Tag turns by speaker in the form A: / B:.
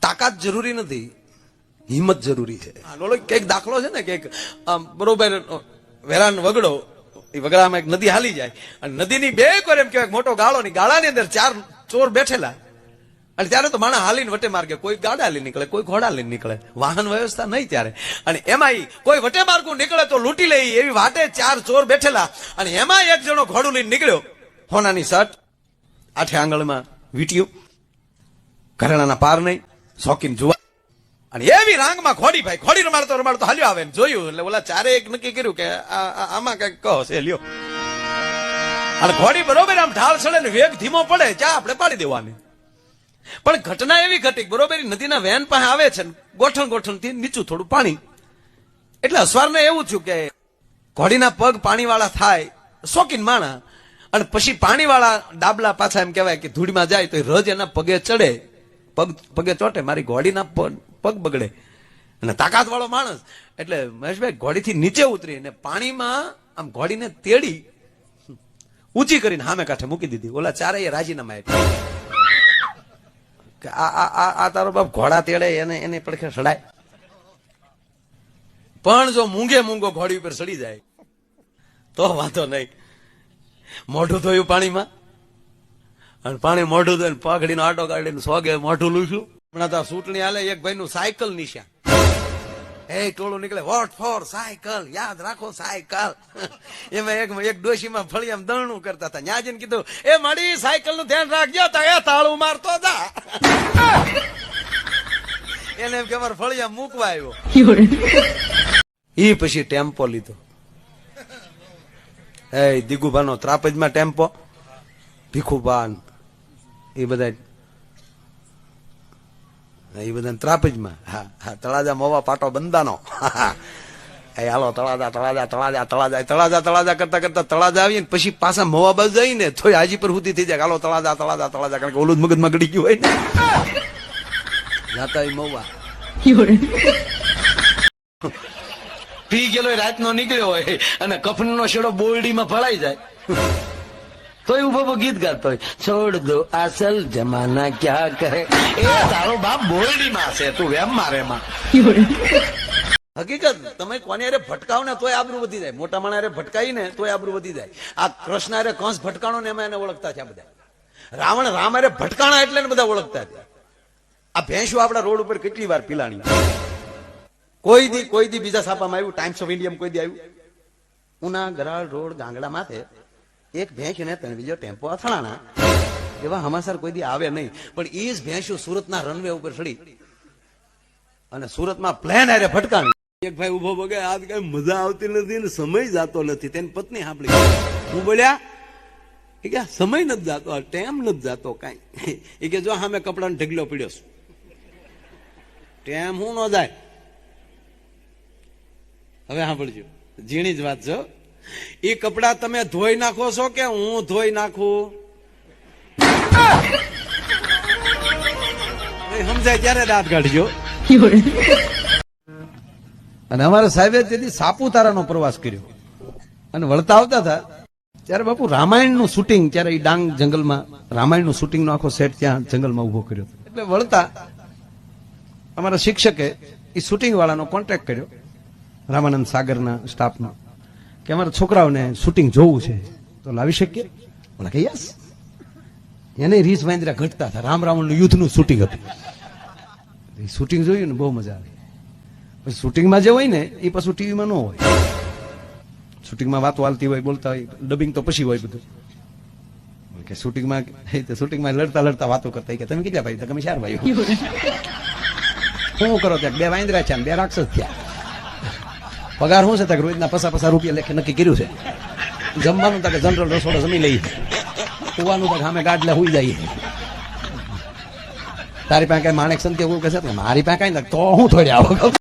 A: તાકાત જરૂરી નથી, હિંમત જરૂરી છે. કઈક દાખલો છે ને કે બરોબર વેરાન વગડો, એ વગડામાં એક નદી હાલી જાય અને નદીની બે કોર એમ કહેવાય મોટો ગાળો, ની ગાળાની અંદર 4 ચોર બેઠેલા, અને ત્યારે તો માણસ હાલીને વટે માર્ગે, કોઈ ગાડા લઈને નીકળે, કોઈ ઘોડા લઈને નીકળે, વાહન વ્યવસ્થા નહીં ત્યારે. અને એમાં કોઈ વટે માર્ગું નીકળે તો લૂંટી લે એવી વાટે 4 ચોર બેઠેલા. અને એમાં એક જણો ઘોડું લઈને નીકળ્યો, હોનાની શર્ટ, 8 આંગળમાં વીંટ્યું, ઘરેણાના પાર નહીં, શોખીન જુવા, અને એવી રાંગમાં ઘોડી, ભાઈ ઘોડી રમાડતો હાલ્યો આવે. જોયું એટલે ઓલા ચારે એક નક્કી કર્યું કે આમાં કઈક કહો છે લ્યો. અને ઘોડી બરોબર આમ ઢાળ ચડે ને વેગ ધીમો પડે, ચા આપણે પાડી દેવાની. પણ ઘટના એવી ઘટી, બરોબર નદીના વેન પાસે આવે છે, ગોઠણ થી નીચું થોડું પાણી, એટલે અસવારને એવું થયું કે ઘોડીના પગ પાણી વાળા થાય, શોખીન માણા, અને પછી પાણી વાળા ડાબલા પાછા એમ કહેવાય કે ધૂળમાં જાય તો રજ એના પગે ચડે, પગે ચોટે, મારી ઘોડીના પગ બગડે. અને તાકાત વાળો માણસ એટલે મહેશભાઈ ઘોડીથી નીચે ઉતરી અને પાણીમાં આમ ઘોડીને તેડી ઊંચી કરીને સામે કાંઠે મૂકી દીધી. ઓલા ચારેય રાજીનામા આપ્યા કે આ તારો બાપ ઘોડા તેડે એને પડખે સડાય. પણ જો મૂંગો ઘોડી ઉપર સડી જાય તો વાંધો નહીં. મોઢું ધોયું પાણીમાં, અને પાણી મોઢું ધોઈને પાઘડીનો આટો કાઢીને સોગે મોઢું લૂછ્યું. હમણાં તો ચૂંટણી હાલે, એક ભાઈ નું સાયકલ નિશા, એ ટોળું નીકળે, વોટ ફોર સાયકલ, યાદ રાખો સાયકલ. એમાં એક ડોશીમાં ફળિયામ દરણું કરતા હતા. ન્યા જઈને કીધું, એ મારી સાયકલ નું ધ્યાન રાખજો, એ તાળું મારતો જા. એને એમ કે અમારે ફળિયામ મૂકવા આવ્યો. એ પછી ટેમ્પો લીધો, એ દિગુભાનો ત્રાપજમાં ટેમ્પો, ભીખુભાન એ બધા ત્રાપજમાં. હા, તળાજા મોવા પાટો બંધાનો. એ હાલો તળાજા કરતા તળાજા આવીએ ને પછી પાછા મોવા બાજુ જઈને થોડી હાજી પર સુધી થઈ જાય, હાલો તળાજા, કારણ કે ઓલું જ મગજમાં ગળી ગયું હોય ને. જાતા મોવા પી ગયેલો રાતનો નીકળ્યો હોય અને કફનનો શેડો બોરડીમાં ફળાઈ જાય તો ઉભો ગીત ગાતો હોય, છોડ દો અસલ જમાના ક્યા કરે. એ તારો બાપ બોરડીમાં છે, તું વેમ મારે માં. હકીકત તમે કોને અરે ભટકાવ ને તોય આબરૂ વધી જાય, મોટા માણા અરે ભટકાઈ ને તોય આબરૂ વધી જાય. આ કૃષ્ણ અરે કંસ ભટકાણો ને એમાં એને ઓળખતા છે બધા. રાવણ રામ અરે ભટકાણા એટલે બધા ઓળખતા છે. આ ભેંસો આપડા રોડ ઉપર કેટલી વાર પીલાણી. કોઈ દી બીજા છાપામાં આવ્યું, ટાઈમ્સ ઓફ ઇન્ડિયા કોઈ દી આવ્યું, ઉના ગરાળ રોડ ગાંગડા માથે એક ભેંસ ને બીજો ટેમ્પો અથડાણા, એવા હમાસર કોઈ દી આવે નહીં. પણ એ જ ભેંસો સુરતના રનવે ઉપર ચડી અને સુરતમાં પ્લેન આરે ભટકાણી. એક ભાઈ ઉભો બગે, આ કઈ મજા આવતી નથી ને સમય જાતો નથી. તેની પત્ની સાંભળી, હું બોલ્યા કે સમય નથી જાતો, ટેમ નથી જાતો કઈ. એ કે જો સામે કપડાનો ઢગલો પીડ્યો, ટેમ હું ન જાય. હવે સાંભળજો, ઝીણી જ વાત છો. એ કપડા તમે ધોઈ નાખો છો કે હું ધોઈ નાખું? સમજાય ત્યારે દાંત કાઢજો. અને અમારા સાહેબે તેથી સાપુતારાનો પ્રવાસ કર્યો અને વળતા આવતા હતા ત્યારે બાપુ રામાયણનું શૂટિંગ, ત્યારે એ ડાંગ જંગલમાં રામાયણનું શૂટિંગનો આખો સેટ ત્યાં જંગલમાં ઉભો કર્યો. એટલે વળતા અમારા શિક્ષકે એ શૂટિંગ વાળાનો કોન્ટેક્ટ કર્યો, રામાનંદ સાગરના સ્ટાફનો, કે અમારા છોકરાઓને શૂટિંગ જોવું છે તો લાવી શકીએ? બોલા કે યસ. એને રીસ વાંદરા ઘટતા હતા. રામ રાવણનું યુદ્ધનું શૂટિંગ હતું. એ શૂટિંગ જોયું ને બહુ મજા આવી. પછી શૂટિંગમાં જે હોય ને એ પાછું ટીવીમાં ન હોય. શૂટિંગમાં વાતો હાલતી હોય, બોલતા હોય, ડબિંગ તો પછી હોય બધું. કે શૂટિંગમાં લડતા વાતો કરતા કે તમે કેટલા ભાઈ? તમે 4 ભાઈઓ. શું કરો ત્યાં? 2 વાંદરા છે, 2 રાક્ષસ થયા. પગાર શું છે? રોજના પસા રૂપિયા લેખે નક્કી કર્યું છે. જમવાનું કે જનરલ રસોડો જમી લઈએ, કુવાનું સામે ગાડલે હોઈ જઈએ. તારી પાસે કઈ માણેક સંતે એવું કહે છે? મારી પાસે કઈ તો હું થોડી આવો.